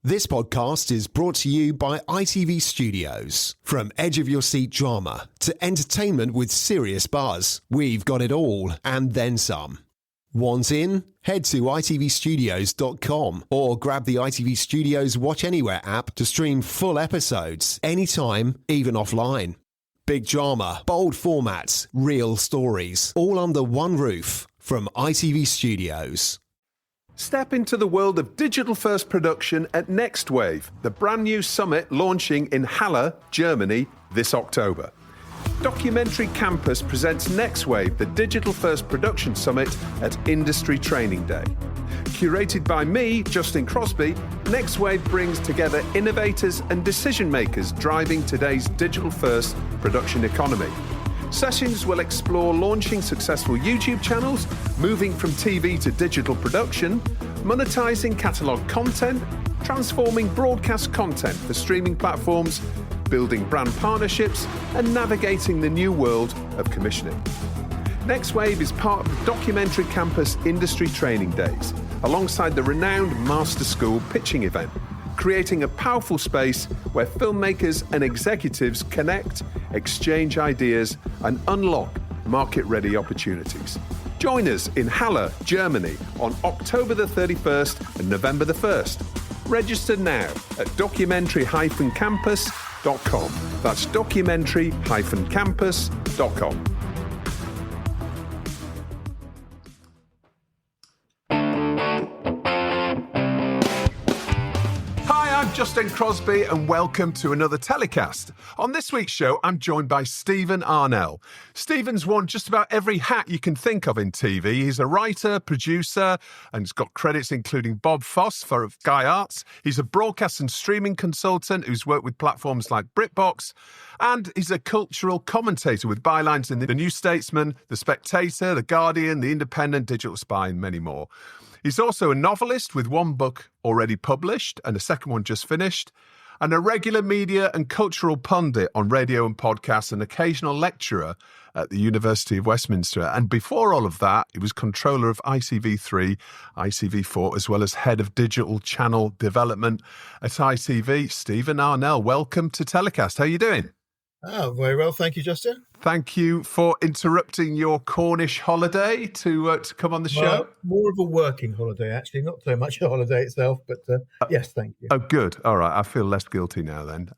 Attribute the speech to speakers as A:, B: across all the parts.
A: This podcast is brought to you by ITV Studios. From edge-of-your-seat drama to entertainment with serious buzz, we've got it all and then some. Want in? Head to itvstudios.com or grab the ITV Studios Watch Anywhere app to stream full episodes anytime, even offline. Big drama, bold formats, real stories, all under one roof from ITV Studios.
B: Step into the world of digital-first production at Next Wave, the brand new summit launching in Halle, Germany, this October. Documentary Campus presents Next Wave, the digital-first production summit at Industry Training Day. Curated by me, Justin Crosby, Next Wave brings together innovators and decision-makers driving today's digital-first production economy. Sessions will explore launching successful YouTube channels, moving from TV to digital production, monetizing catalogue content, transforming broadcast content for streaming platforms, building brand partnerships, and navigating the new world of commissioning. Next Wave is part of the Documentary Campus Industry Training Days, alongside the renowned Master School pitching event, creating a powerful space where filmmakers and executives connect, exchange ideas, and unlock market-ready opportunities. Join us in Halle, Germany on October the 31st and November the 1st. Register now at documentary-campus.com. That's documentary-campus.com. Justin Crosby and welcome to another TellyCast. On this week's show, I'm joined by Stephen Arnell. Stephen's worn just about every hat you can think of in TV. He's a writer, producer, and he's got credits including Bob Foss for Sky Arts. He's a broadcast and streaming consultant who's worked with platforms like BritBox, and he's a cultural commentator with bylines in the New Statesman, The Spectator, The Guardian, The Independent, Digital Spy, and many more. He's also a novelist with one book already published and a second one just finished, and a regular media and cultural pundit on radio and podcasts, and occasional lecturer at the University of Westminster. And before all of that, he was controller of ITV3, ITV4, as well as head of digital channel development at ITV. Stephen Arnell, welcome to TellyCast. How are you doing?
C: Oh, very well. Thank you, Justin.
B: Thank you for interrupting your Cornish holiday to come on the show.
C: Well, more of a working holiday, actually, not so much a holiday itself, but yes, thank you.
B: Oh, good. All right. I feel less guilty now then.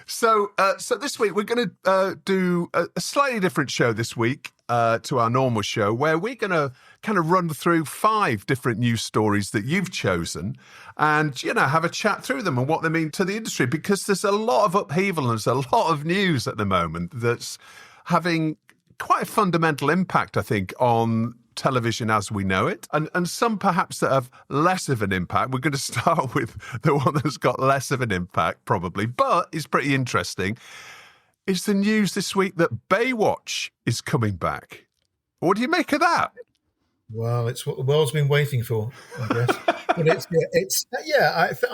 B: So this week we're going to do a slightly different show this week to our normal show, where we're going to kind of run through 5 different news stories that you've chosen and, you know, have a chat through them and what they mean to the industry, because there's a lot of upheaval and there's a lot of news at the moment that's having quite a fundamental impact, I think, on television as we know it, and some perhaps that have less of an impact. We're going to start with the one that's got less of an impact, probably, but is pretty interesting. It's the news this week that Baywatch is coming back. What do you make of that?
C: Well, it's what the world's been waiting for, I guess. But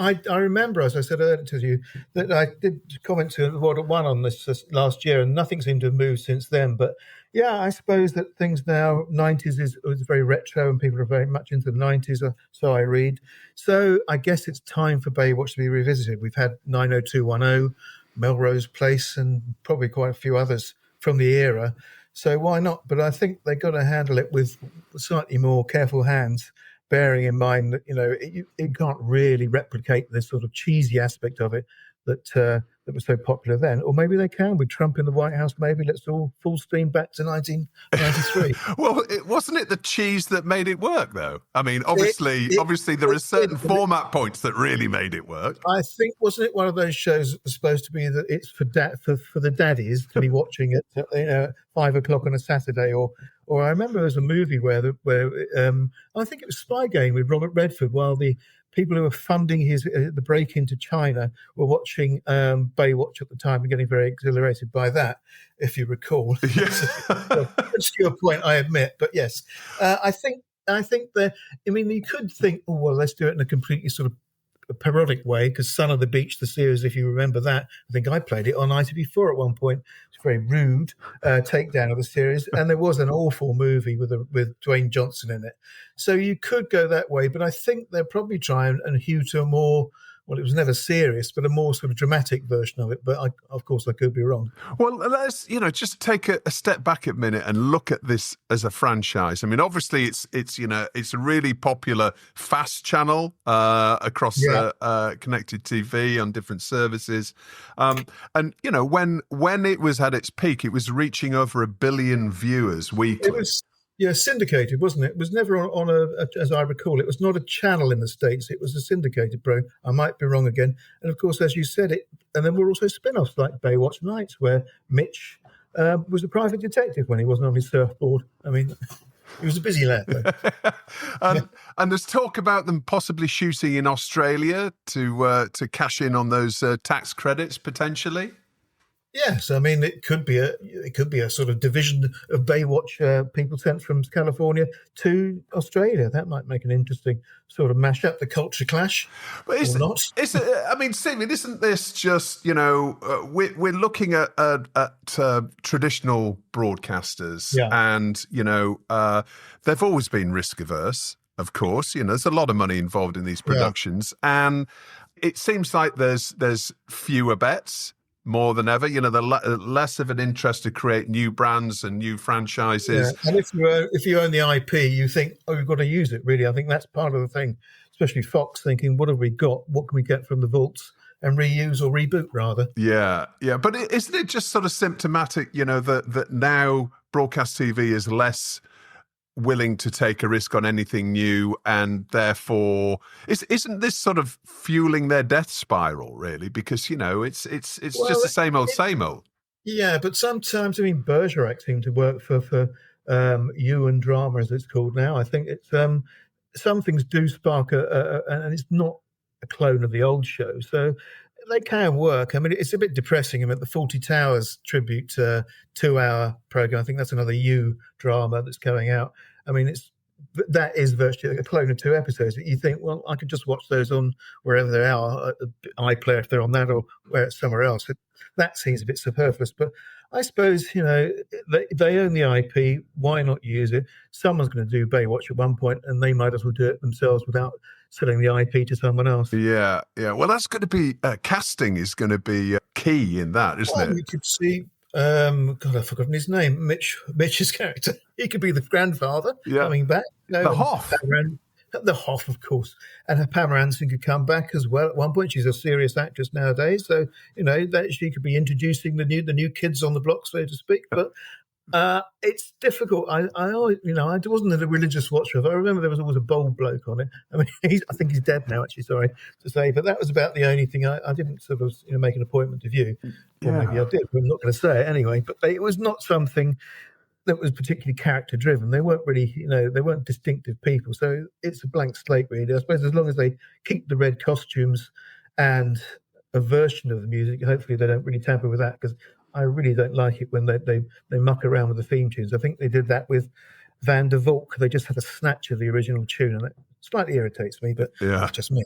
C: I remember, as I said earlier to you, that I did comment to one on this last year, and nothing seemed to have moved since then. But yeah, I suppose that things now, 90s is very retro, and people are very much into the 90s, so I read. So I guess it's time for Baywatch to be revisited. We've had 90210, Melrose Place, and probably quite a few others from the era. So why not? But I think they've got to handle it with slightly more careful hands, bearing in mind that, you know, it can't really replicate this sort of cheesy aspect of it that was so popular then. Or maybe they can, with Trump in the White House. Maybe let's all full steam back to 1993.
B: Well, wasn't it the cheese that made it work, though? I mean, obviously there are certain format points that really made it work.
C: I think, wasn't it one of those shows that was supposed to be that it's for the daddies to be watching it, at 5 o'clock on a Saturday, or I remember there was a movie where I think it was Spy Game with Robert Redford, while the people who were funding the break into China were watching Baywatch at the time and getting very exhilarated by that, if you recall. Yes. That's your point, I admit. But yes, I think that, I mean, you could think, oh, well, let's do it in a completely sort of parodic way, because Son of the Beach, the series, if you remember that, I think I played it on ITV4 at one point. It's a very rude takedown of the series, and there was an awful movie with Dwayne Johnson in it. So you could go that way, but I think they'll probably try and hew to a more, well, it was never serious, but a more sort of dramatic version of it. But of course, I could be wrong.
B: Well, let's just take a step back a minute and look at this as a franchise. I mean, obviously, it's a really popular fast channel across connected TV on different services, and when it was at its peak, it was reaching over 1 billion viewers weekly.
C: It was. Yeah, syndicated, wasn't it? It was never on a, as I recall, it was not a channel in the States. It was a syndicated program. I might be wrong again. And of course, as you said, and then there were also spin-offs like Baywatch Nights, where Mitch was a private detective when he wasn't on his surfboard. I mean, he was a busy lad, though.
B: And there's talk about them possibly shooting in Australia to cash in on those tax credits, potentially.
C: Yes, I mean it could be a sort of division of Baywatch people sent from California to Australia. That might make an interesting sort of mash up, the culture clash.
B: But Stephen, isn't this just we're looking at traditional broadcasters, and they've always been risk averse. Of course, there's a lot of money involved in these productions, and it seems like there's fewer bets. More than ever, the less of an interest to create new brands and new franchises.
C: Yeah. And if you own the IP, you think, we've got to use it, really. I think that's part of the thing, especially Fox thinking, what have we got? What can we get from the vaults? And reuse or reboot, rather.
B: Yeah. But isn't it just sort of symptomatic, that now broadcast TV is less willing to take a risk on anything new, and therefore isn't this sort of fueling their death spiral, really? Because it's just the same old.
C: Yeah, but sometimes Bergerac seemed to work for You and Drama, as it's called now. I think it's some things do spark and it's not a clone of the old show, so they can work. I mean, it's a bit depressing. The Fawlty Towers tribute 2-hour program, I think that's another You drama that's coming out. I mean, that is virtually a clone of 2 episodes that you think, well, I could just watch those on wherever they are, iPlayer if they're on that, or where it's somewhere else. That seems a bit superfluous. But I suppose, they own the IP. Why not use it? Someone's going to do Baywatch at one point, and they might as well do it themselves without selling the IP to someone else. Yeah.
B: Well, that's going to be casting is going to be key in that, isn't it?
C: You could see. God, I've forgotten his name. Mitch's character. He could be the grandfather coming back.
B: The Hoff.
C: The Hoff, of course. And Pamela Anderson could come back as well. At one point, she's a serious actress nowadays, so that she could be introducing the new kids on the block, so to speak. But it's difficult. I always, I wasn't a religious watcher. I remember there was always a bold bloke on it. I mean, I think he's dead now, actually, sorry to say. But that was about the only thing I didn't sort of make an appointment to view. Or maybe I did, but I'm not going to say it anyway. But it was not something that was particularly character driven. They weren't really, they weren't distinctive people. So it's a blank slate, really. I suppose as long as they keep the red costumes and a version of the music, hopefully they don't really tamper with that, because I really don't like it when they muck around with the theme tunes. I think they did that with Van der Valk. They just had a snatch of the original tune, and it slightly irritates me, but that's just me.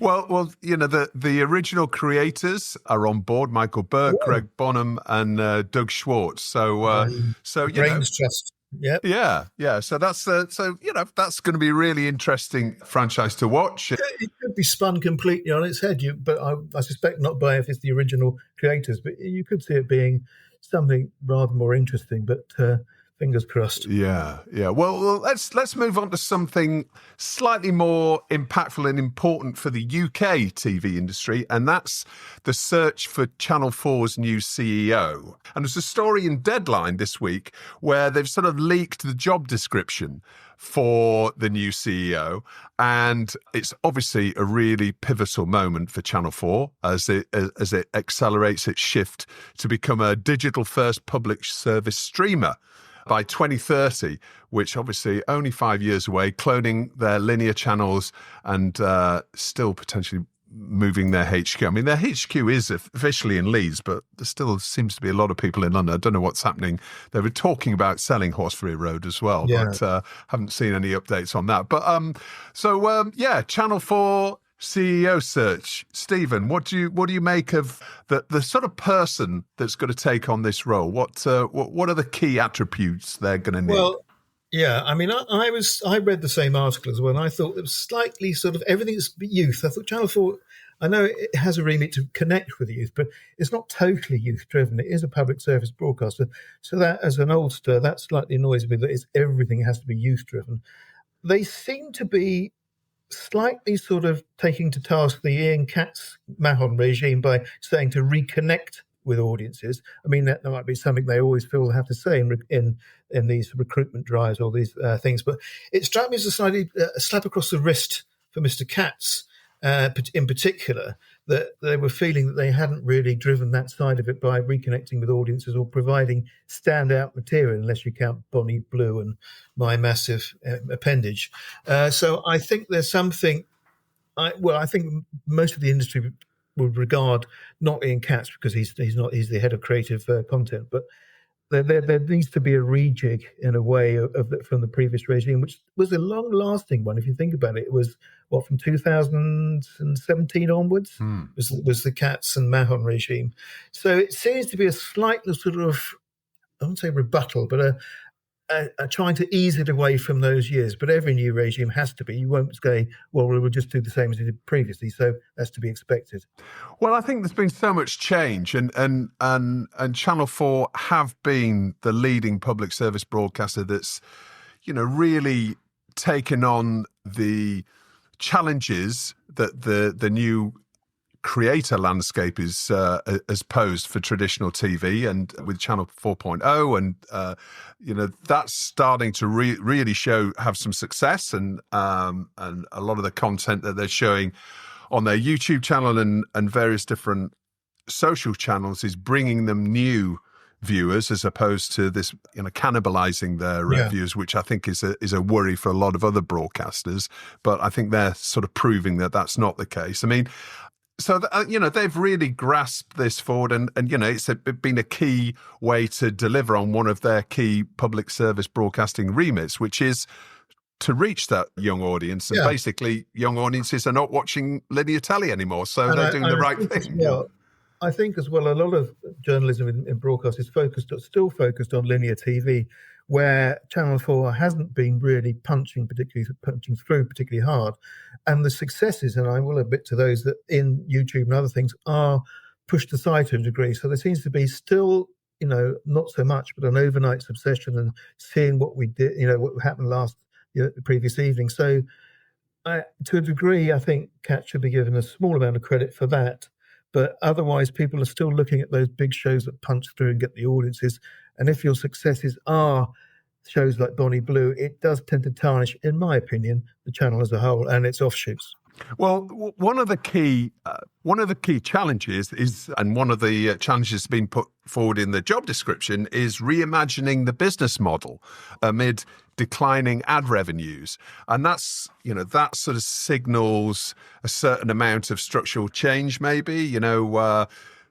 B: Well, the original creators are on board: Michael Burke, Greg Bonham, and Doug Schwartz. So
C: Brains Trust.
B: Yeah. So that's that's going to be a really interesting franchise to watch.
C: It could be spun completely on its head. But I suspect not by if it's the original creators. But you could see it being something rather more interesting. But fingers crossed.
B: Yeah. Well, let's move on to something slightly more impactful and important for the UK TV industry, and that's the search for Channel 4's new CEO. And there's a story in Deadline this week where they've sort of leaked the job description for the new CEO, and it's obviously a really pivotal moment for Channel 4 as it accelerates its shift to become a digital-first public service streamer by 2030, which obviously only 5 years away, cloning their linear channels and still potentially moving their HQ. I mean, their HQ is officially in Leeds, but there still seems to be a lot of people in London. I don't know what's happening. They were talking about selling Horseferry Road as well, but haven't seen any updates on that. But Channel 4 CEO search. Stephen, what do you make of the sort of person that's going to take on this role? What are the key attributes they're going to need?
C: Well, yeah, I mean, I read the same article as well, and I thought it was slightly sort of everything's youth. I thought Channel 4, I know it has a remit to connect with the youth, but it's not totally youth-driven. It is a public service broadcaster. So that, as an oldster, that slightly annoys me that everything has to be youth-driven. They seem to be slightly sort of taking to task the Ian Katz-Mahon regime by saying to reconnect with audiences. I mean, that might be something they always feel they have to say in these recruitment drives or these things. But it struck me as a slightly slap across the wrist for Mr. Katz in particular, that they were feeling that they hadn't really driven that side of it by reconnecting with audiences or providing standout material, unless you count Bonnie Blue and My Massive Appendage. So I think there's something. I think most of the industry would regard not Ian Katz, because he's the head of creative content, but there needs to be a rejig in a way from the previous regime, which was a long-lasting one. If you think about it, it was from 2017 onwards was the Katz and Mahon regime. So it seems to be a slight sort of, I wouldn't say rebuttal, but a trying to ease it away from those years. But every new regime has to be. You won't say, well, we will just do the same as we did previously. So that's to be expected.
B: Well, I think there's been so much change, and Channel 4 have been the leading public service broadcaster that's, really taken on the challenges that the new creator landscape is has posed for traditional TV, and with Channel 4.0, and that's starting to really have some success, and a lot of the content that they're showing on their YouTube channel and various different social channels is bringing them new viewers, as opposed to this cannibalizing their viewers, which I think is a worry for a lot of other broadcasters. But I think they're sort of proving that that's not the case. I mean, so, they've really grasped this forward, and it's been a key way to deliver on one of their key public service broadcasting remits, which is to reach that young audience. And basically, young audiences are not watching linear telly anymore, so they're doing the right thing.
C: I think as well, a lot of journalism in broadcast is still focused on linear TV, where Channel 4 hasn't been really punching through particularly hard. And the successes, and I will admit to those that in YouTube and other things, are pushed aside to a degree. So there seems to be still, not so much, but an overnight obsession and seeing what we did, what happened the previous evening. So to a degree, I think Kat should be given a small amount of credit for that. But otherwise, people are still looking at those big shows that punch through and get the audiences. And if your successes are shows like Bonnie Blue, it does tend to tarnish, in my opinion, the channel as a whole and its offshoots.
B: Well, one of the key challenges is, and one of the challenges being put forward in the job description, is reimagining the business model amid declining ad revenues, and that's that sort of signals a certain amount of structural change, maybe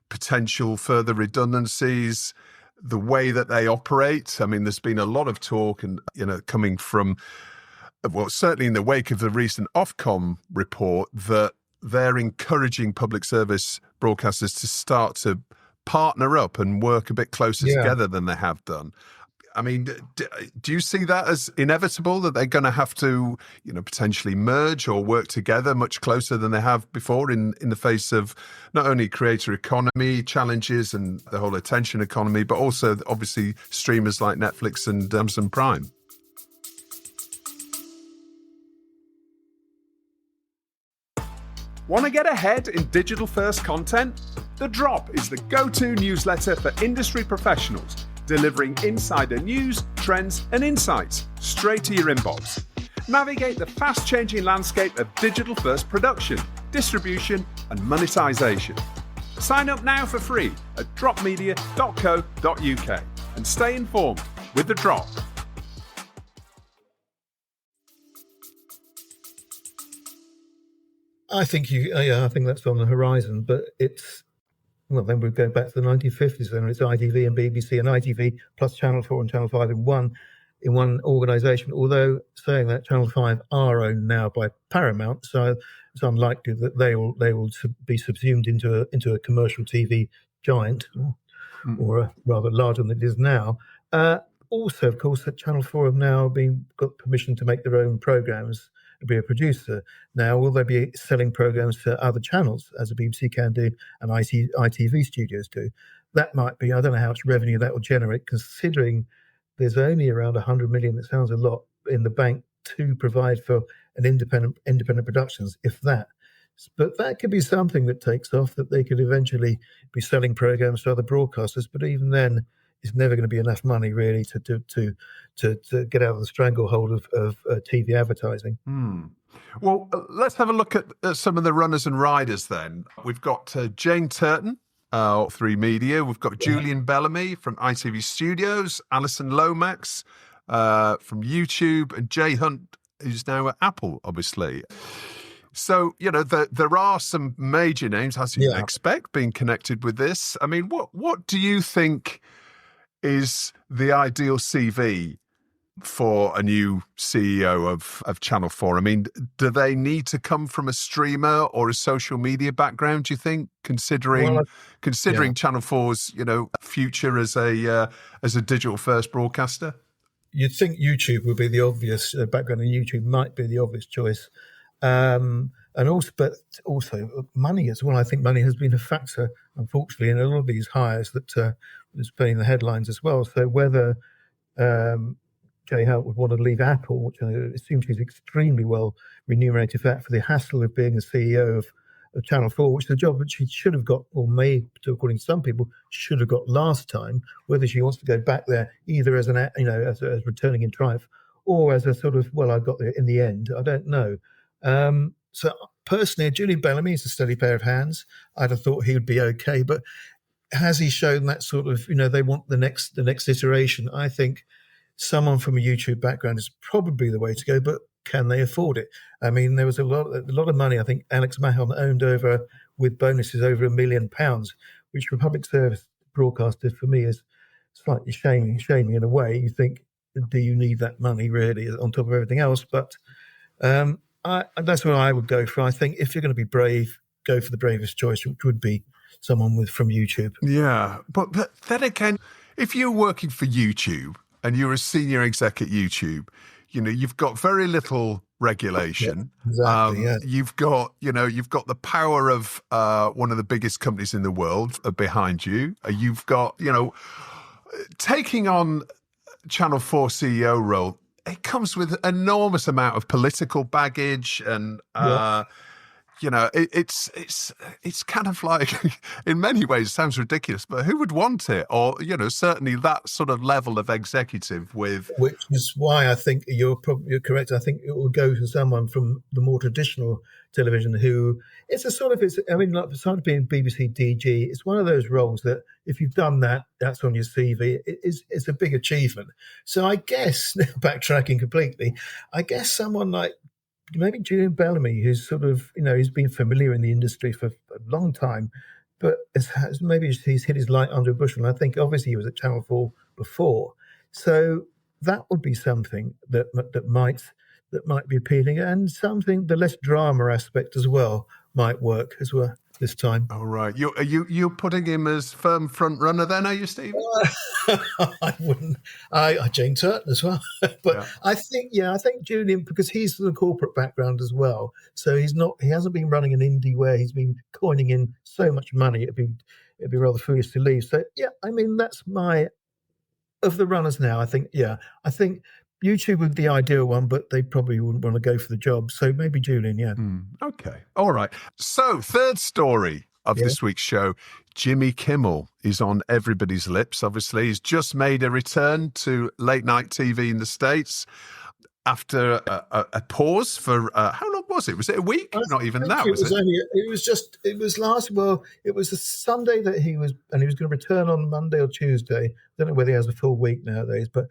B: potential further redundancies, the way that they operate. I mean, there's been a lot of talk, and coming from, well, certainly in the wake of the recent Ofcom report, that they're encouraging public service broadcasters to start to partner up and work a bit closer together than they have done. I mean, do you see that as inevitable, that they're going to have to, potentially merge or work together much closer than they have before in the face of not only creator economy challenges and the whole attention economy, but also obviously streamers like Netflix and Amazon Prime?
D: Want to get ahead in digital-first content? The Drop is the go-to newsletter for industry professionals, delivering insider news, trends, and insights straight to your inbox. Navigate the fast-changing landscape of digital-first production, distribution, and monetization. Sign up now for free at dropmedia.co.uk and stay informed with The Drop.
C: I think I think that's on the horizon, but then we go back to the 1950s, and it's ITV and BBC, and ITV plus Channel 4 and Channel 5 in one in one organisation. Although saying that, Channel 5 are owned now by Paramount, so it's unlikely that they will be subsumed into a commercial TV giant, or rather larger than it is now. Also, of course, that Channel 4 have now got permission to make their own programmes and be a producer. Now, will they be selling programmes to other channels, as the BBC can do and ITV studios do? That might be, I don't know how much revenue that will generate, considering there's only around 100 million, it sounds a lot, in the bank to provide for an independent productions, if that. But that could be something that takes off, that they could eventually be selling programs to other broadcasters. But even then, it's never going to be enough money really to get out of the stranglehold of TV advertising.
B: Well, let's have a look at some of the runners and riders then. We've got Jane Turton, 3 Media. We've got Julian Bellamy from ITV Studios, Alison Lomax from YouTube, and Jay Hunt, who's now at Apple, obviously. So, there are some major names, as you'd expect, being connected with this. I mean, what do you think is the ideal CV for a new CEO of Channel 4? I mean, do they need to come from a streamer or a social media background, do you think, considering Channel 4's, future as a digital-first broadcaster?
C: You'd think YouTube would be the obvious background, and YouTube might be the obvious choice. But also money as well. I think money has been a factor, unfortunately, in a lot of these hires that is playing the headlines as well. So whether Jay Hunt would want to leave Apple, which it seems she's extremely well remunerated for the hassle of being a CEO of Channel 4, which is a job that she should have got, or may, according to some people, should have got last time. Whether she wants to go back there either as as returning in triumph, or as a sort of, I got there in the end, I don't know. So personally, Julian Bellamy is a steady pair of hands. I'd have thought he would be okay, but has he shown that sort of, they want the next iteration? I think someone from a YouTube background is probably the way to go, but can they afford it? I mean, there was a lot of money. I think Alex Mahon owned over, with bonuses, over £1 million, which for a public service broadcaster, for me, is slightly shaming in a way. You think, do you need that money really on top of everything else? But that's what I would go for. I think if you're going to be brave, go for the bravest choice, which would be someone from YouTube.
B: Yeah, but then again, if you're working for YouTube and you're a senior exec at YouTube, you've got very little regulation.
C: Yeah, exactly.
B: You've got the power of one of the biggest companies in the world behind you. You've got, taking on Channel 4 CEO role, it comes with an enormous amount of political baggage, and it's kind of like, in many ways, it sounds ridiculous, but who would want it? Or certainly that sort of level of executive with,
C: which is why I think you're correct. I think it will go to someone from the more traditional television who like besides being BBC DG, it's one of those roles that if you've done that, that's on your CV. It's a big achievement. So I guess, backtracking completely, I guess someone like maybe Julian Bellamy, who's sort of, he's been familiar in the industry for a long time, but maybe he's hit his light under a bushel. And I think obviously he was at Channel 4 before. So that would be something that might be appealing, and something, the less drama aspect as well might work as well this time.
B: All right. You're putting him as firm front runner then, are you, Steve?
C: I wouldn't. Jane Turton as well. But I think Julian, because he's the corporate background as well, so he hasn't been running an indie where he's been coining in so much money. It'd be rather foolish to leave. So that's of the runners now. I think YouTube would be the ideal one, but they probably wouldn't want to go for the job. So maybe Julian,
B: Okay. All right. So, third story of this week's show, Jimmy Kimmel is on everybody's lips, obviously. He's just made a return to late night TV in the States after a pause for, how long was it? Was it a week? Not even that, was it?
C: It was the Sunday that he was going to return on Monday or Tuesday. I don't know whether he has a full week nowadays, but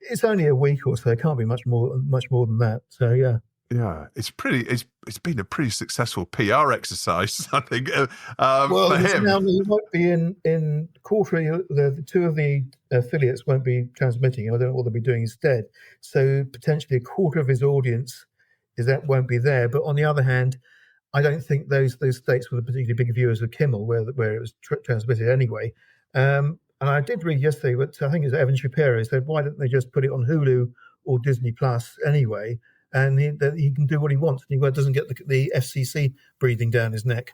C: it's only a week or so. It can't be much more than that. So, yeah.
D: Yeah, it's been a pretty successful PR exercise, I think,
C: Well,
D: for him.
C: now he won't be in quarterly. The two of the affiliates won't be transmitting. I don't know what they'll be doing instead. So potentially a quarter of his audience won't be there. But on the other hand, I don't think those states were the particularly big viewers of Kimmel, where it was transmitted anyway. And I did read yesterday, but I think it was Evan Shapiro said, why don't they just put it on Hulu or Disney Plus anyway? And he can do what he wants. He doesn't get the FCC breathing down his neck.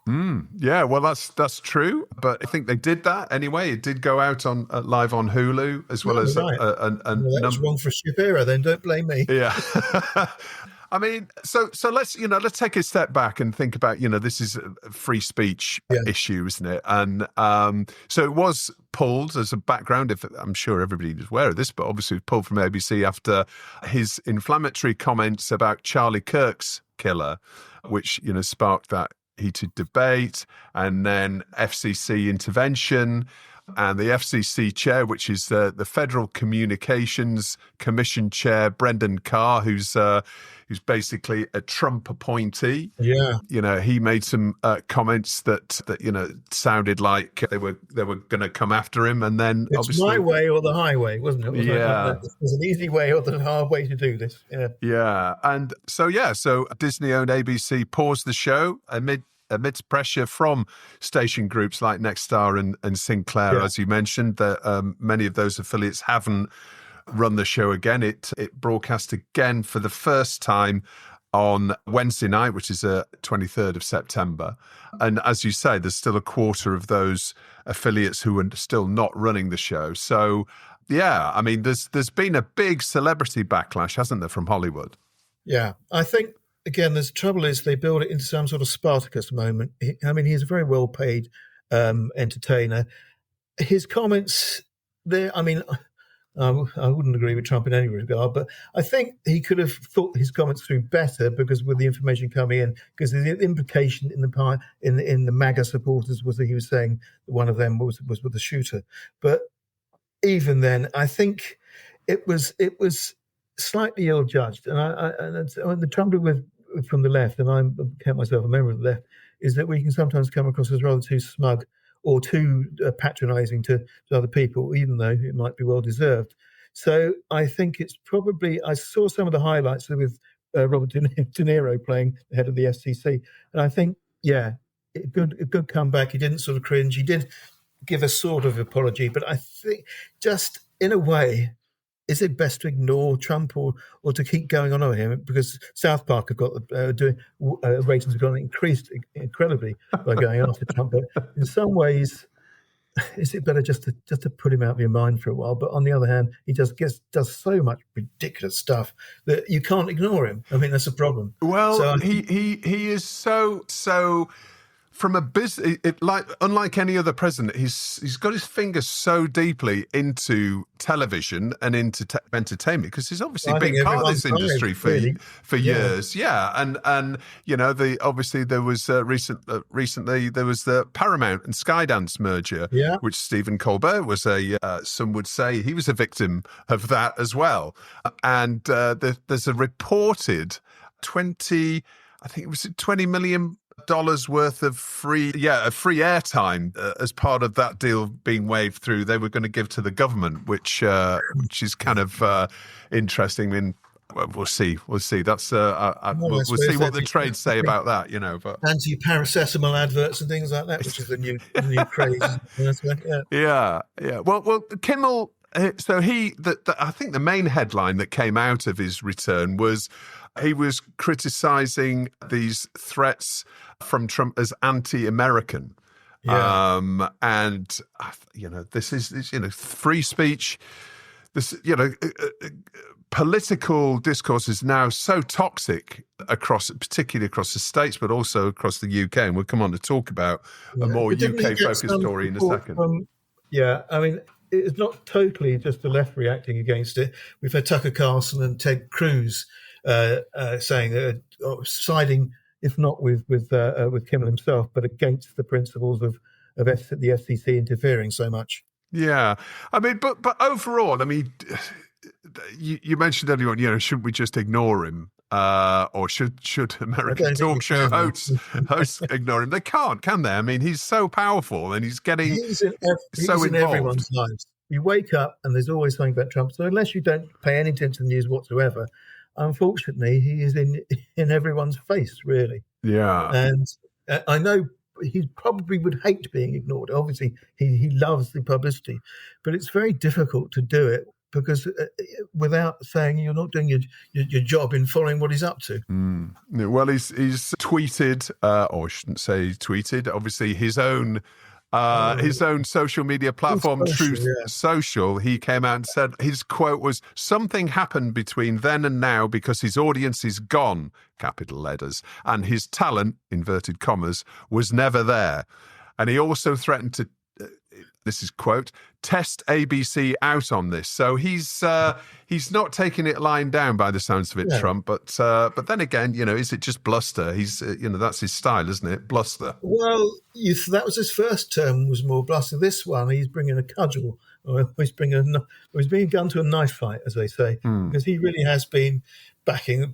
D: Yeah, well, that's true. But I think they did that anyway. It did go out on live on Hulu as well as
C: right. That's wrong for Shapiro. Then don't blame me.
D: Yeah. I mean, so let's take a step back and think about, this is a free speech issue, isn't it? And so it was pulled as a background. If I'm sure everybody is aware of this, but obviously it was pulled from ABC after his inflammatory comments about Charlie Kirk's killer, which sparked that heated debate, and then FCC intervention. And the FCC chair, which is the Federal Communications Commission chair, Brendan Carr, who's basically a Trump appointee.
C: Yeah,
D: he made some comments that sounded like they were going to come after him, and then
C: it's
D: obviously
C: my way or the highway, wasn't it? There's an easy way or the hard way to do this.
D: Yeah, and so Disney-owned ABC paused the show amidst pressure from station groups like Nexstar and Sinclair, as you mentioned. That many of those affiliates haven't run the show again. It broadcast again for the first time on Wednesday night, which is 23rd of September. And as you say, there's still a quarter of those affiliates who are still not running the show. So, yeah, I mean, there's been a big celebrity backlash, hasn't there, from Hollywood?
C: Yeah, I think, again, the trouble is they build it into some sort of Spartacus moment. He's a very well-paid entertainer. His comments, I wouldn't agree with Trump in any regard, but I think he could have thought his comments through better, because with the information coming in, because the implication in the MAGA supporters was that he was saying one of them was with the shooter. But even then, I think it was slightly ill-judged. And the trouble with from the left, and I count myself a member of the left, is that we can sometimes come across as rather too smug or too patronising to other people, even though it might be well-deserved. So I think it's probably... I saw some of the highlights with Robert De Niro playing the head of the FCC, and I think, a good comeback. He didn't sort of cringe. He did give a sort of apology, but I think just in a way... Is it best to ignore Trump or to keep going on over him? Because South Park have got ratings have increased incredibly by going after Trump. But in some ways, is it better just to put him out of your mind for a while? But on the other hand, he does so much ridiculous stuff that you can't ignore him. I mean, that's a problem.
D: Well, so he is so. From a business, unlike any other president, he's got his fingers so deeply into television and into entertainment, because he's obviously been part of this industry for years. Yeah, and obviously there was recently there was the Paramount and Skydance merger, which Stephen Colbert was some would say he was a victim of that as well. And there's a reported $20 million worth of free airtime as part of that deal being waved through. They were going to give to the government, which is kind of interesting. I mean, we'll see. That's we'll see what the trades say about that. But
C: anti-paracetamol adverts and things like that, which is the new craze.
D: Yeah. Well, Kimmel. So I think the main headline that came out of his return was he was criticising these threats from Trump as anti-American. And this is free speech. This political discourse is now so toxic particularly across the States, but also across the UK. And we'll come on to talk about a more UK-focused story in a second.
C: It's not totally just the left reacting against it. We've had Tucker Carlson and Ted Cruz saying siding, if not with Kimmel himself, but against the principles of the FCC interfering so much.
D: Yeah, I mean, but overall, I mean, you mentioned earlier on, shouldn't we just ignore him? or should American talk show hosts ignore him? They can't, can they? I mean, he's so powerful and he's getting
C: he's
D: so
C: in
D: involved.
C: Everyone's lives. You wake up and there's always something about Trump. So unless you don't pay any attention to the news whatsoever, unfortunately, he is in everyone's face, really.
D: Yeah.
C: And I know he probably would hate being ignored. Obviously, he loves the publicity, but it's very difficult to do it because without saying you're not doing your job in following what he's up to.
D: Well, he's tweeted, or I shouldn't say tweeted, obviously his own social media platform, Truth Social. He came out and said his quote was, "Something happened between then and now because his audience is gone," capital letters, "and his talent," inverted commas, "was never there." And he also threatened to, this is quote, "test ABC out on this." So he's not taking it lying down by the sounds of it, Trump. But then again, is it just bluster? He's that's his style, isn't it? Bluster.
C: Well, that was his first term, was more bluster. This one, he's bringing a cudgel, or he's being a gun to a knife fight, as they say, because he really has been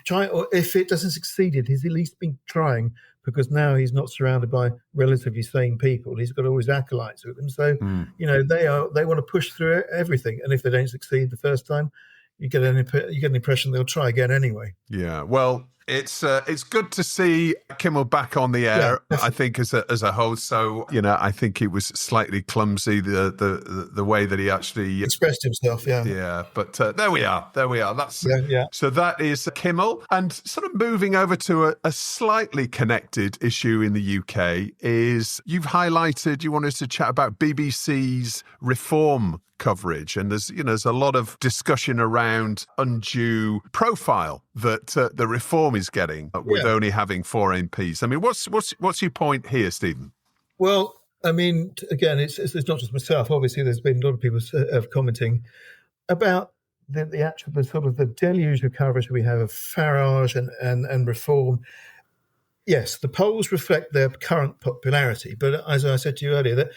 C: trying. Or if it doesn't succeed, he's at least been trying. Because now he's not surrounded by relatively sane people. He's got all his acolytes with him. So, they want to push through everything. And if they don't succeed the first time, you get an impression they'll try again anyway.
D: Yeah, well, it's good to see Kimmel back on the air. Yeah, I think as a host. So I think it was slightly clumsy the way that he actually
C: expressed himself. Yeah,
D: yeah. But there we are. That's So that is Kimmel, and sort of moving over to a slightly connected issue in the UK is you've highlighted. You wanted to chat about BBC's reform coverage, and there's a lot of discussion around undue profile that the reform is getting with only having 4 MPs. I mean, what's your point here, Stephen?
C: Well, I mean, again, it's not just myself. Obviously, there's been a lot of people commenting about the actual sort of the deluge of coverage we have of Farage and reform. Yes, the polls reflect their current popularity, but as I said to you earlier, that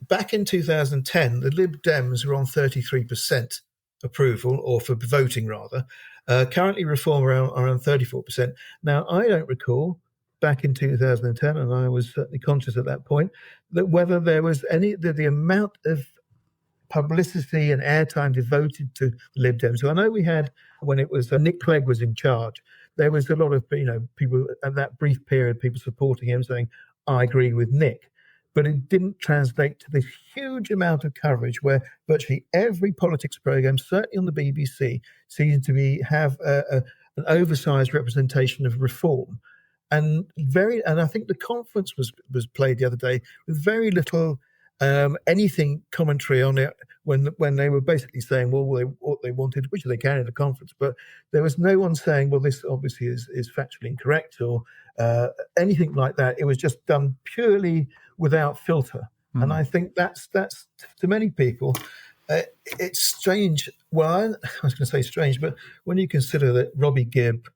C: back in 2010, the Lib Dems were on 33% approval, or for voting rather. Currently, Reform are around 34%. Now, I don't recall back in 2010, and I was certainly conscious at that point, that whether there was the amount of publicity and airtime devoted to the Lib Dems. So I know we had, when it was Nick Clegg was in charge, there was a lot of people at that brief period, people supporting him saying, "I agree with Nick." But it didn't translate to this huge amount of coverage where virtually every politics program, certainly on the BBC, seems to have an oversized representation of reform. And I think the conference was played the other day with very little anything commentary on it when they were basically saying, what they wanted, which they can in the conference, but there was no one saying, well, this obviously is factually incorrect or anything like that. It was just done purely without filter. And I think that's to many people, it's strange. Well, I was going to say strange, but when you consider that Robbie Gibb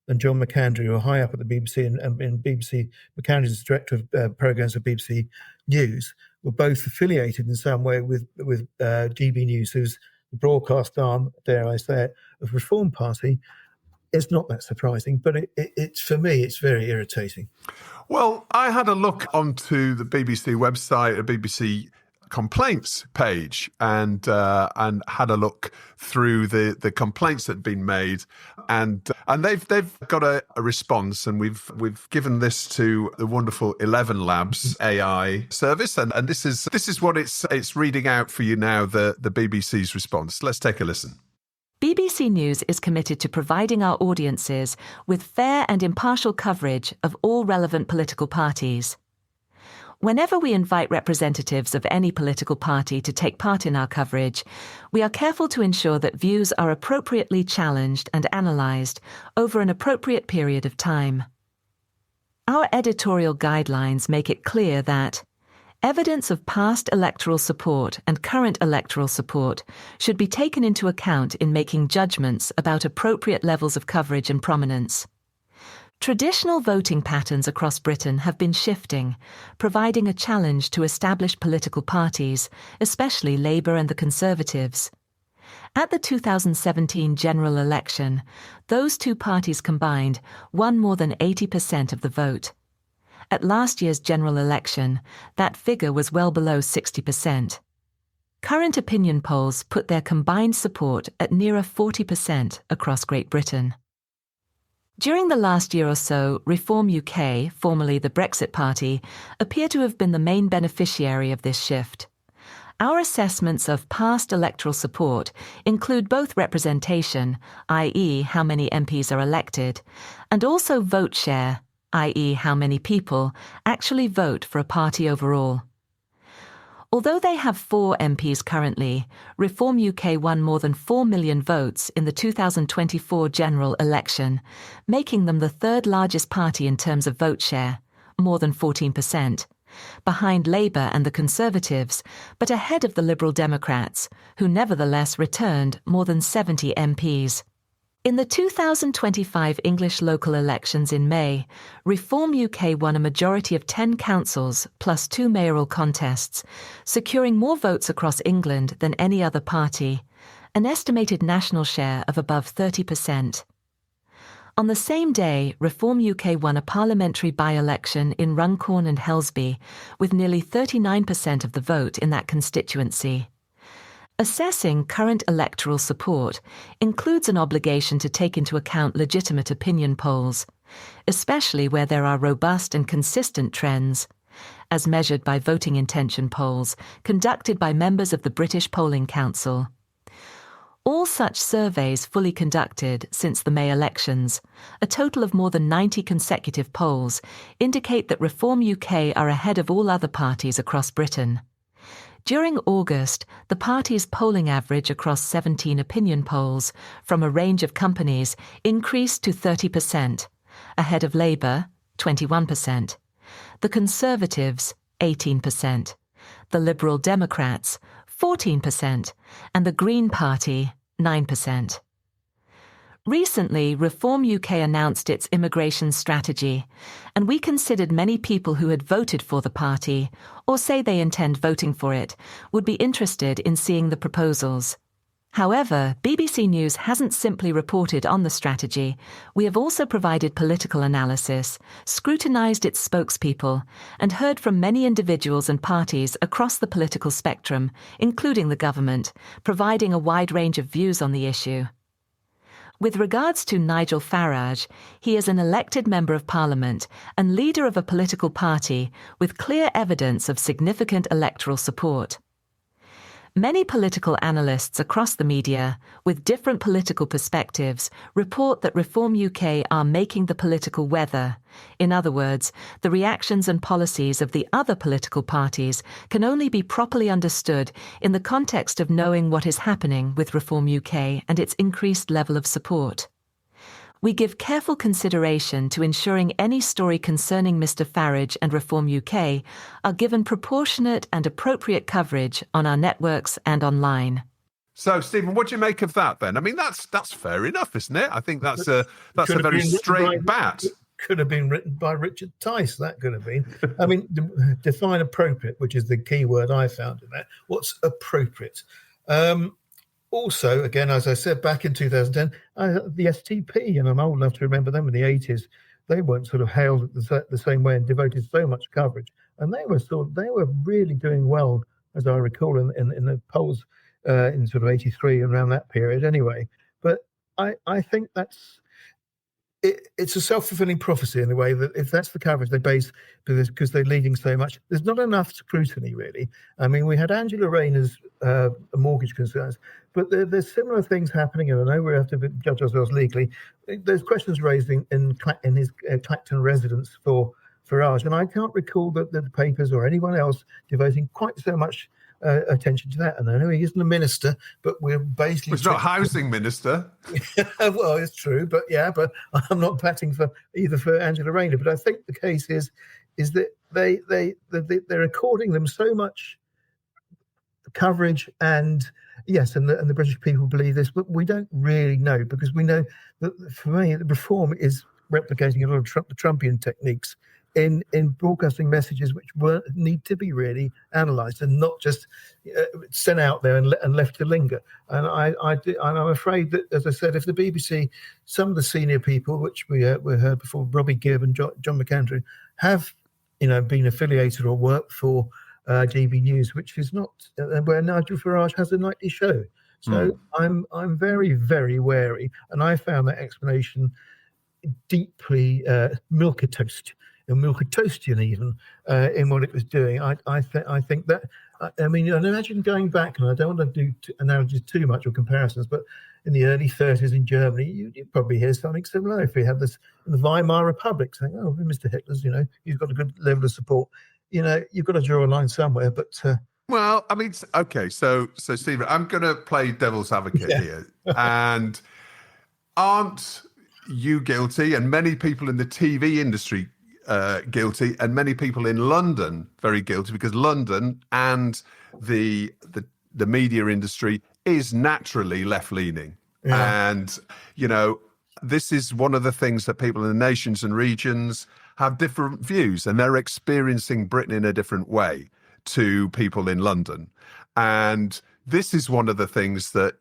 C: and John McAndrew, who are high up at the BBC, and BBC, McAndrew is director of programmes of BBC News, were both affiliated in some way with GB News, who's the broadcast arm, dare I say it, of Reform Party. It's not that surprising, but it's for me, it's very irritating.
D: Well, I had a look onto the BBC website, a BBC complaints page, and had a look through the complaints that had been made, and they've got a response, and we've given this to the wonderful 11 Labs AI service, and this is what it's reading out for you now, the BBC's response. Let's take a listen.
E: BBC News is committed to providing our audiences with fair and impartial coverage of all relevant political parties. Whenever we invite representatives of any political party to take part in our coverage, we are careful to ensure that views are appropriately challenged and analysed over an appropriate period of time. Our editorial guidelines make it clear that evidence of past electoral support and current electoral support should be taken into account in making judgments about appropriate levels of coverage and prominence. Traditional voting patterns across Britain have been shifting, providing a challenge to established political parties, especially Labour and the Conservatives. At the 2017 general election, those two parties combined won more than 80% of the vote. At last year's general election, that figure was well below 60%. Current opinion polls put their combined support at nearer 40% across Great Britain. During the last year or so, Reform UK, formerly the Brexit Party, appear to have been the main beneficiary of this shift. Our assessments of past electoral support include both representation, i.e. how many MPs are elected, and also vote share, i.e. how many people actually vote for a party overall. Although they have 4 MPs currently, Reform UK won more than 4 million votes in the 2024 general election, making them the third largest party in terms of vote share, more than 14%, behind Labour and the Conservatives, but ahead of the Liberal Democrats, who nevertheless returned more than 70 MPs. In the 2025 English local elections in May, Reform UK won a majority of 10 councils plus 2 mayoral contests, securing more votes across England than any other party, an estimated national share of above 30%. On the same day, Reform UK won a parliamentary by-election in Runcorn and Helsby, with nearly 39% of the vote in that constituency. Assessing current electoral support includes an obligation to take into account legitimate opinion polls, especially where there are robust and consistent trends, as measured by voting intention polls conducted by members of the British Polling Council. All such surveys fully conducted since the May elections, a total of more than 90 consecutive polls, indicate that Reform UK are ahead of all other parties across Britain. During August, the party's polling average across 17 opinion polls from a range of companies increased to 30%, ahead of Labour, 21%, the Conservatives, 18%, the Liberal Democrats, 14%, and the Green Party, 9%. Recently, Reform UK announced its immigration strategy, and we considered many people who had voted for the party, or say they intend voting for it, would be interested in seeing the proposals. However, BBC News hasn't simply reported on the strategy. We have also provided political analysis, scrutinised its spokespeople, and heard from many individuals and parties across the political spectrum, including the government, providing a wide range of views on the issue. With regards to Nigel Farage, he is an elected Member of Parliament and leader of a political party with clear evidence of significant electoral support. Many political analysts across the media, with different political perspectives, report that Reform UK are making the political weather. In other words, the reactions and policies of the other political parties can only be properly understood in the context of knowing what is happening with Reform UK and its increased level of support. We give careful consideration to ensuring any story concerning Mr. Farage and Reform UK are given proportionate and appropriate coverage on our networks and online.
B: So, Stephen, what do you make of that then? I mean, that's fair enough, isn't it? I think that's a very straight bat.
C: Could have been written by Richard Tice, that could have been. I mean, define appropriate, which is the key word I found in that. What's appropriate? Also, again, as I said, back in 2010, the STP, and I'm old enough to remember them in the 80s, they weren't sort of hailed the same way and devoted so much coverage. And they were really doing well, as I recall, in the polls in sort of 83 and around that period anyway. But I think it's a self-fulfilling prophecy in a way that if that's the coverage they base because they're leading so much, there's not enough scrutiny, really. I mean, we had Angela Rayner's mortgage concerns, but there's similar things happening, and I know we have to judge ourselves legally. There's questions raised in his Clacton residence for Farage, and I can't recall that the papers or anyone else devoting quite so much attention to that. And I know he isn't a minister, but we're basically...
B: He's not housing minister.
C: Well, it's true, but I'm not patting for Angela Rayner. But I think the case is that they're according them so much coverage, and yes, and the British people believe this, but we don't really know, because we know that, for me, the reform is replicating a lot of the Trumpian techniques in broadcasting messages which need to be really analysed and not just sent out there and left to linger. And I'm afraid that, as I said, if the BBC, some of the senior people, which we heard before, Robbie Gibb and John McAndrew, have been affiliated or worked for GB News, which is not where Nigel Farage has a nightly show. So I'm very, very wary, and I found that explanation deeply milquetoastian even in what it was doing. I think that, I mean, imagine going back, and I don't want to do analogies too much or comparisons, but in the early 30s in Germany, you'd probably hear something similar if we had this in the Weimar Republic saying, oh, Mr. Hitler's, he's got a good level of support. You've got to draw a line somewhere, but...
B: Well, I mean, okay, so Stephen, I'm going to play devil's advocate here. And aren't you guilty, and many people in the TV industry guilty, and many people in London very guilty, because London and the media industry is naturally left-leaning. Yeah. And, this is one of the things that people in the nations and regions have different views, and they're experiencing Britain in a different way to people in London. And this is one of the things that,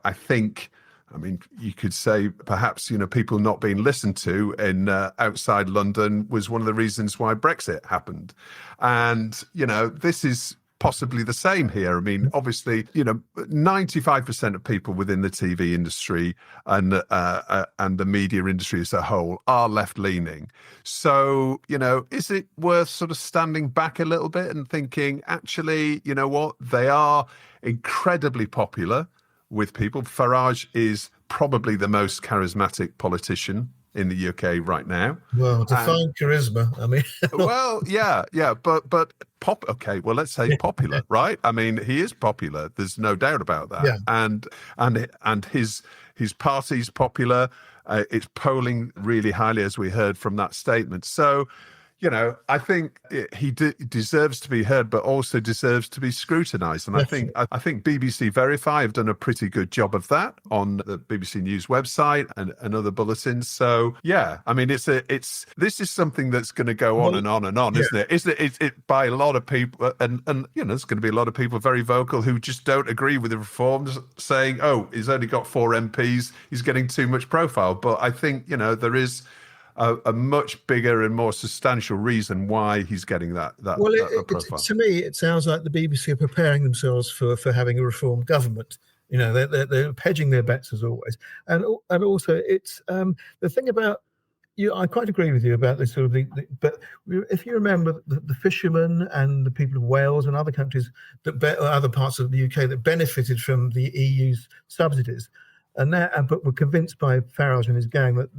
B: I think, I mean, you could say perhaps, people not being listened to in outside London was one of the reasons why Brexit happened. And, this is possibly the same here. I mean, obviously, 95% of people within the TV industry and the media industry as a whole are left-leaning. So, is it worth sort of standing back a little bit and thinking, actually, you know what, they are incredibly popular with people. Farage is probably the most charismatic politician in the UK right now.
C: Well, define charisma. I mean,
B: well, yeah, but okay, well, let's say popular, right? I mean, he is popular. There's no doubt about that. Yeah. And his party's popular. It's polling really highly, as we heard from that statement. So, I think he deserves to be heard, but also deserves to be scrutinised. And I think BBC Verify have done a pretty good job of that on the BBC News website and other bulletins. So yeah, I mean, this is something that's going to go on and on and on, isn't it? It's by a lot of people, and there's going to be a lot of people very vocal who just don't agree with the reforms, saying, oh, he's only got 4 MPs, he's getting too much profile. But I think there is a much bigger and more substantial reason why he's getting that profile.
C: To me, it sounds like the BBC are preparing themselves for having a reformed government. They're hedging their bets as always, and also it's the thing about you. I quite agree with you about this sort of but if you remember the fishermen and the people of Wales and other countries or other parts of the UK that benefited from the EU's subsidies. But were convinced by Farage and his gang that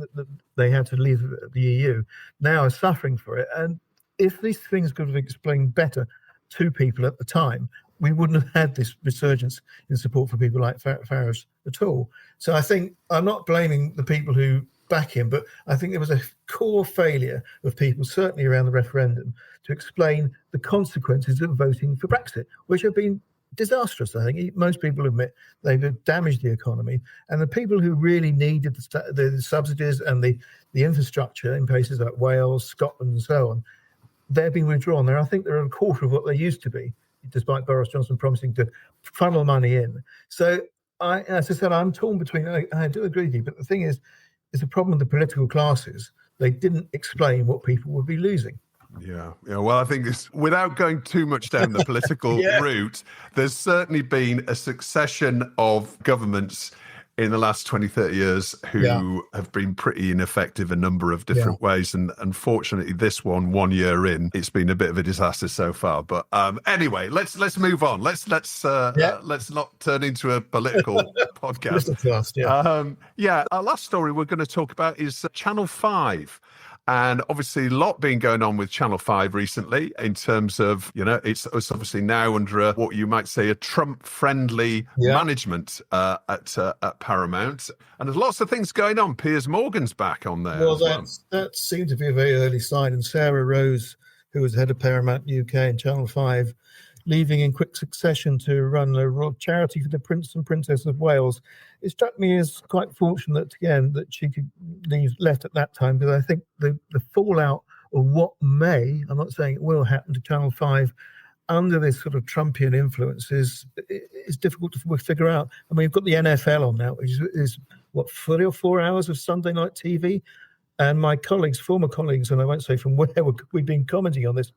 C: they had to leave the EU, now are suffering for it. And if these things could have explained better to people at the time, we wouldn't have had this resurgence in support for people like Farage at all. So I think I'm not blaming the people who back him, but I think there was a core failure of people, certainly around the referendum, to explain the consequences of voting for Brexit, which have been disastrous. I think most people admit they've damaged the economy, and the people who really needed the subsidies and the infrastructure in places like Wales, Scotland, and so on, they're being withdrawn. I think they're a quarter of what they used to be, despite Boris Johnson promising to funnel money in. So, as I said, I'm torn between. I do agree with you, but the thing is, it's a problem with the political classes. They didn't explain what people would be losing.
B: Yeah. Well, I think without going too much down the political route, there's certainly been a succession of governments in the last 20, 30 years who have been pretty ineffective a number of different ways. And unfortunately, this 1 year in, it's been a bit of a disaster so far. But anyway, let's move on. Let's not turn into a political podcast. Our last story we're going to talk about is Channel 5. And obviously a lot been going on with Channel 5 recently in terms of, it's obviously now under what you might say a Trump-friendly management at Paramount. And there's lots of things going on. Piers Morgan's back on there.
C: Well, that seemed to be a very early sign. And Sarah Rose, who was head of Paramount UK and Channel 5, leaving in quick succession to run a royal charity for the Prince and Princess of Wales. It struck me as quite fortunate, again, that she could leave left at that time, because I think the fallout or what may, I'm not saying it will happen to Channel 5 under this sort of Trumpian influence is difficult to figure out. I mean, we've got the NFL on now, which is what, 3 or 4 hours of Sunday night TV? And my colleagues, former colleagues, and I won't say from where we've been commenting on this,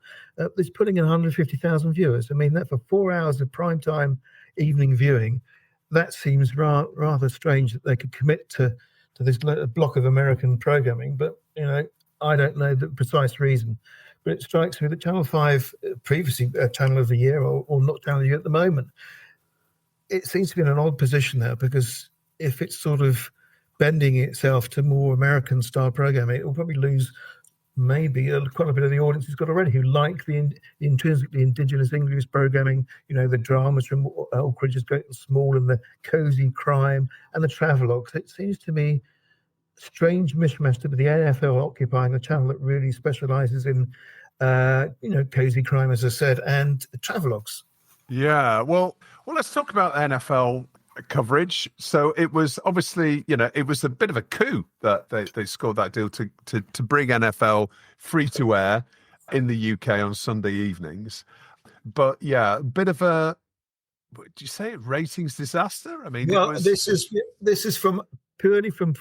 C: is putting in 150,000 viewers. I mean, that for 4 hours of primetime evening viewing, that seems rather strange that they could commit to this block of American programming. But, I don't know the precise reason. But it strikes me that Channel 5, previously Channel of the Year or not Channel of the Year at the moment, it seems to be in an odd position now, because if it's sort of bending itself to more American-style programming, it will probably lose maybe quite a bit of the audience it's got already, who like the intrinsically indigenous English programming, the dramas from Old Creatures Great and Small, and the cosy crime and the travelogues. It seems to me strange mishmash to be the NFL occupying a channel that really specialises in, cosy crime, as I said, and travelogues.
D: Yeah, well, let's talk about NFL coverage. So it was obviously, it was a bit of a coup that they scored that deal to bring NFL free to air in the UK on Sunday evenings. But yeah, a bit of a, do you say ratings disaster? I mean,
C: well, this is from purely from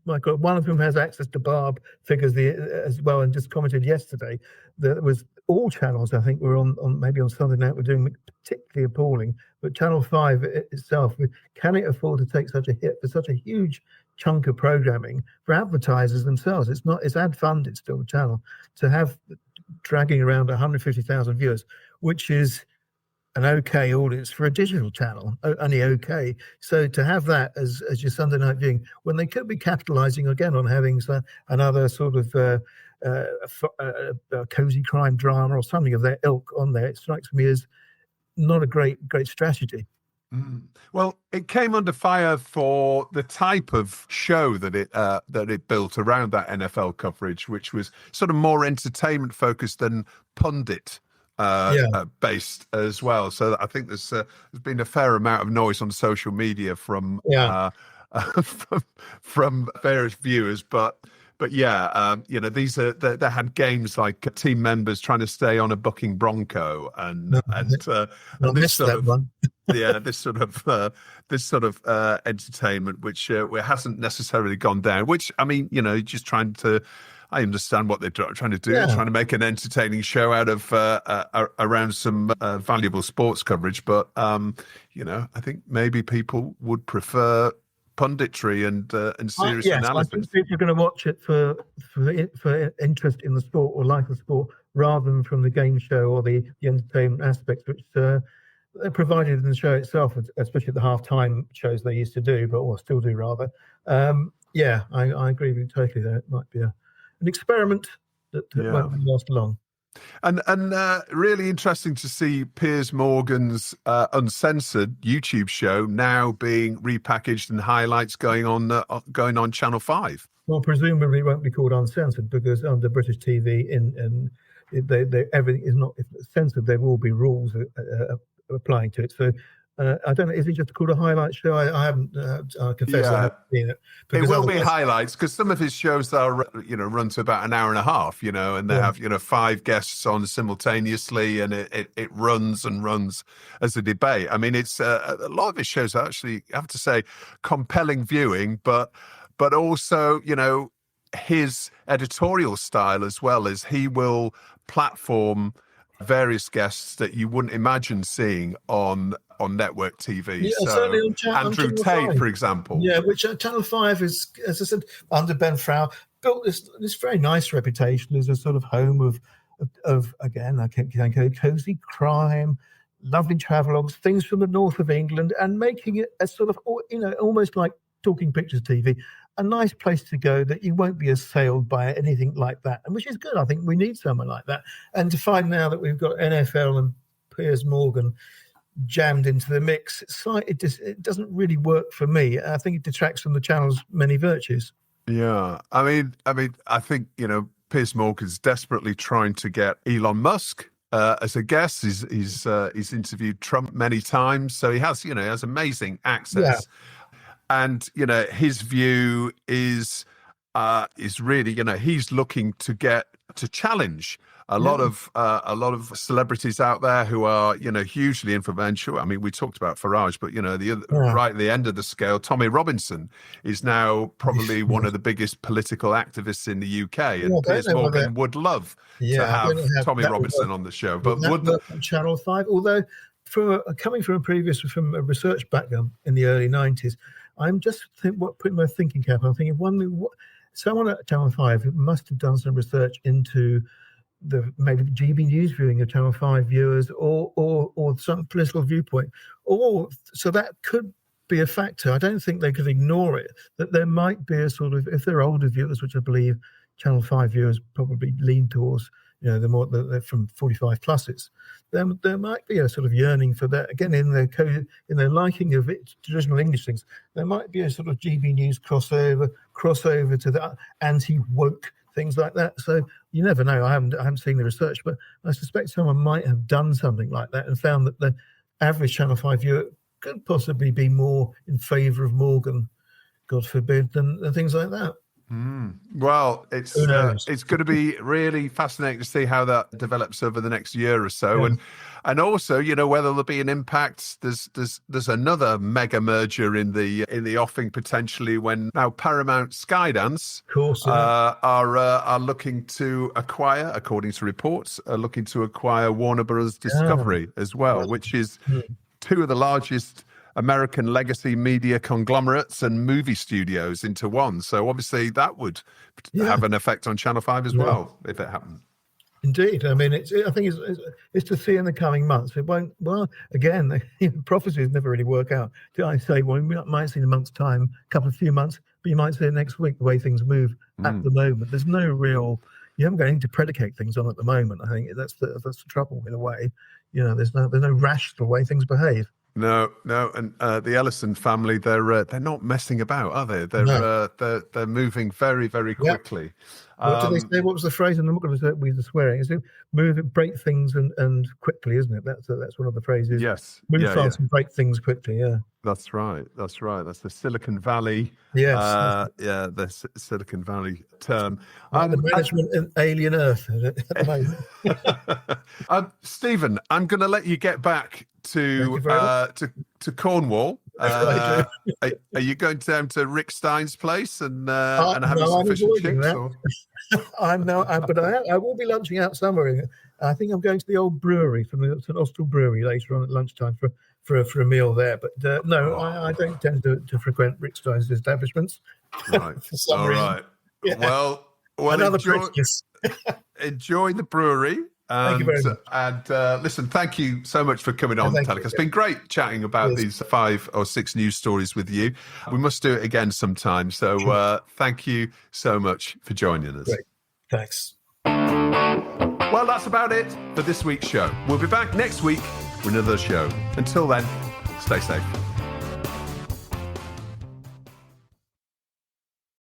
C: my God. One of them has access to Barb figures as well, and just commented yesterday that it was all channels, I think, were on maybe on Sunday night, were doing particularly appalling. But Channel 5 itself, can it afford to take such a hit for such a huge chunk of programming for advertisers themselves? It's ad funded still, the channel, to have dragging around 150,000 viewers, which is an okay audience for a digital channel, only okay. So to have that as your Sunday night viewing, when they could be capitalising again on having another sort of cozy crime drama or something of their ilk on there, it strikes me as not a great strategy.
D: Well, it came under fire for the type of show that it built around that NFL coverage, which was sort of more entertainment focused than pundit based as well. So I think there's been a fair amount of noise on social media from various viewers, but yeah, these are they had games like team members trying to stay on a bucking bronco and this sort of one. this sort of entertainment which hasn't necessarily gone down. Which, I mean, just trying to. I understand what they're trying to do, trying to make an entertaining show out of around some valuable sports coverage. But I think maybe people would prefer punditry and serious analysis.
C: I think people are going to watch it for interest in the sport or like the sport, rather than from the game show or the entertainment aspects, which they're provided in the show itself, especially the halftime shows they used to do, or still do rather. I agree with you totally there. It might be an experiment that won't last long.
D: And really interesting to see Piers Morgan's uncensored YouTube show now being repackaged and highlights going on Channel 5.
C: Well, presumably it won't be called uncensored, because under British TV, everything is not censored. There will be rules applying to it. So I don't know. Is it just called a highlight show? I haven't. I confess I haven't seen it.
D: It will be highlights, because some of his shows are run to about an hour and a half. And they have 5 guests on simultaneously, and it runs and runs as a debate. I mean, it's a lot of his shows are actually, I have to say, compelling viewing, but also his editorial style as well, as he will platform various guests that you wouldn't imagine seeing on network TV.
C: Yeah, certainly on
D: Andrew Tate, for example.
C: Yeah, which Channel 5 is, as I said, under Ben Frau, built this very nice reputation as a sort of home of again, I keep saying, cozy crime, lovely travelogues, things from the north of England, and making it a sort of, almost like Talking Pictures TV, a nice place to go that you won't be assailed by anything like that, and which is good. I think we need someone like that. And to find now that we've got NFL and Piers Morgan jammed into the mix, it doesn't really work for me. I think it detracts from the channel's many virtues.
D: Yeah, I mean, I think Piers Morgan's desperately trying to get Elon Musk as a guest. He's interviewed Trump many times, so he has amazing access. Yeah. And his view is really he's looking to get
B: to challenge a lot of celebrities out there who are, hugely influential. I mean, we talked about Farage, but right at the end of the scale, Tommy Robinson is now probably one of the biggest political activists in the UK, and Piers Morgan would love to have Tommy Robinson on the show. But would
C: on Channel 5? Although, coming from a research background in the early 90s, I'm just putting my thinking cap on. I'm thinking someone at Channel 5 must have done some research into maybe GB News viewing of Channel 5 viewers, or some political viewpoint, so that could be a factor. I don't think they could ignore it, that there might be a sort of, if they're older viewers, which I believe Channel 5 viewers probably lean towards, they're from 45 pluses, then there might be a sort of yearning for that. Again, in their liking of traditional English things, there might be a sort of GB News crossover to the anti-woke things like that. So you never know. I haven't seen the research, but I suspect someone might have done something like that and found that the average Channel 5 viewer could possibly be more in favour of Morgan, God forbid, than things like that.
B: Well, it's going to be really fascinating to see how that develops over the next year or so, and also whether there'll be an impact. There's another mega merger in the offing potentially, when now Paramount Skydance,
C: of course,
B: are looking to acquire, according to reports, Warner Bros. Discovery as well, which is two of the largest American legacy media conglomerates and movie studios into one. So obviously that would have an effect on Channel 5 as well, if it happened.
C: Indeed. I mean, I think it's to see in the coming months. It won't, again, prophecies never really work out. I say, we might see in a month's time, a few months, but you might see it next week, the way things move at the moment. There's no real, you haven't got anything to predicate things on at the moment. I think that's the trouble in a way. There's no rational way things behave.
B: No, and the Ellison family, they're not messing about, are they? They're moving very, very quickly.
C: What did they say? What was the phrase? And I'm not going to be swearing. Is it break things and quickly, isn't it? That's one of the phrases.
B: Yes.
C: Move fast and break things quickly. Yeah.
B: That's right. That's the Silicon Valley.
C: Yes.
B: The Silicon Valley term.
C: The management in Alien Earth at the moment.
B: Stephen, I'm going to let you get back to Cornwall. Are you going down to Rick Stein's place and having some fish and chips?
C: I will be lunching out somewhere. I think I'm going to the old brewery, from the St Austell Brewery, later on at lunchtime for a meal there. But I don't tend to frequent Rick Stein's establishments.
B: Right. All right. Yeah. Well, enjoy the brewery.
C: Thank you very much.
B: And listen, thank you so much for coming on, TellyCast. It's been great chatting about these 5 or 6 news stories with you. We must do it again sometime. So thank you so much for joining us.
C: Great. Thanks.
B: Well, that's about it for this week's show. We'll be back next week with another show. Until then, stay safe.